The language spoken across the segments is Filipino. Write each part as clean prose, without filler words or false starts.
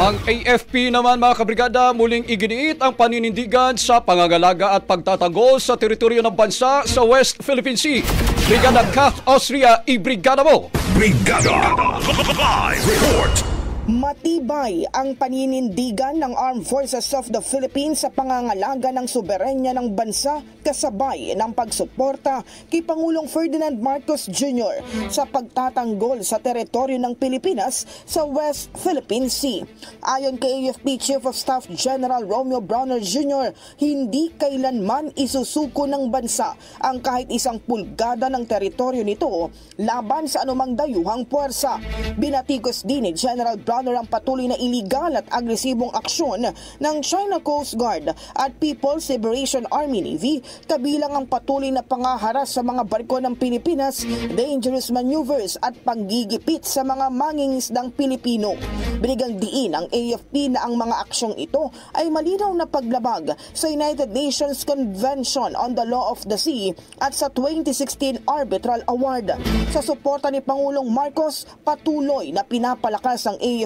Ang AFP naman mga kabrigada muling iginiit ang paninindigan sa pangangalaga at pagtatanggol sa teritoryo ng bansa sa West Philippine Sea. Brigada Kath Austria, ibrigada mo! Brigada Live Report! Matibay ang paninindigan ng Armed Forces of the Philippines sa pangangalaga ng soberenya ng bansa kasabay ng pagsuporta kay Pangulong Ferdinand Marcos Jr. sa pagtatanggol sa teritoryo ng Pilipinas sa West Philippine Sea. Ayon kay AFP Chief of Staff General Romeo Browner Jr., hindi kailanman isusuko ng bansa ang kahit isang pulgada ng teritoryo nito laban sa anumang dayuhang puwersa. Binatikos din ni General Browner ang patuloy na iligal at agresibong aksyon ng China Coast Guard at People's Liberation Army Navy, kabilang ang patuloy na pangaharas sa mga barko ng Pilipinas, dangerous maneuvers at panggigipit sa mga mangingisdang Pilipino. Binigang diin ang AFP na ang mga aksyong ito ay malinaw na paglabag sa United Nations Convention on the Law of the Sea at sa 2016 Arbitral Award. Sa suporta ni Pangulong Marcos, patuloy na pinapalakas ng AFP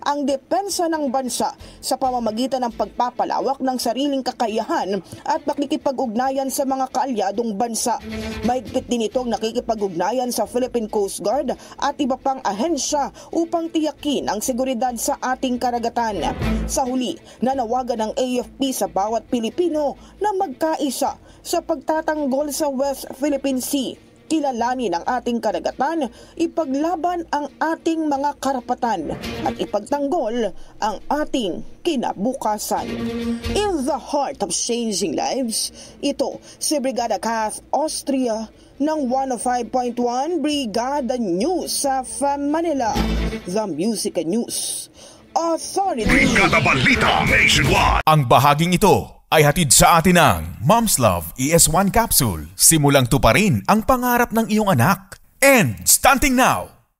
ang depensa ng bansa sa pamamagitan ng pagpapalawak ng sariling kakayahan at nakikipag-ugnayan sa mga kaalyadong bansa. Mahigpit din itong nakikipag-ugnayan sa Philippine Coast Guard at iba pang ahensya upang tiyakin ang seguridad sa ating karagatan. Sa huli, nanawagan ng AFP sa bawat Pilipino na magkaisa sa pagtatanggol sa West Philippine Sea. Kilalanin ang ating karagatan, ipaglaban ang ating mga karapatan at ipagtanggol ang ating kinabukasan. In the heart of changing lives, ito si Brigada Kath Austria ng 105.1 Brigada News sa Manila, the Music and News Authority. Brigada Balita Nationwide. Ang bahaging ito ay hatid sa atin ng Mom's Love ES1 Capsule. Simulang tuparin ang pangarap ng iyong anak. And starting now,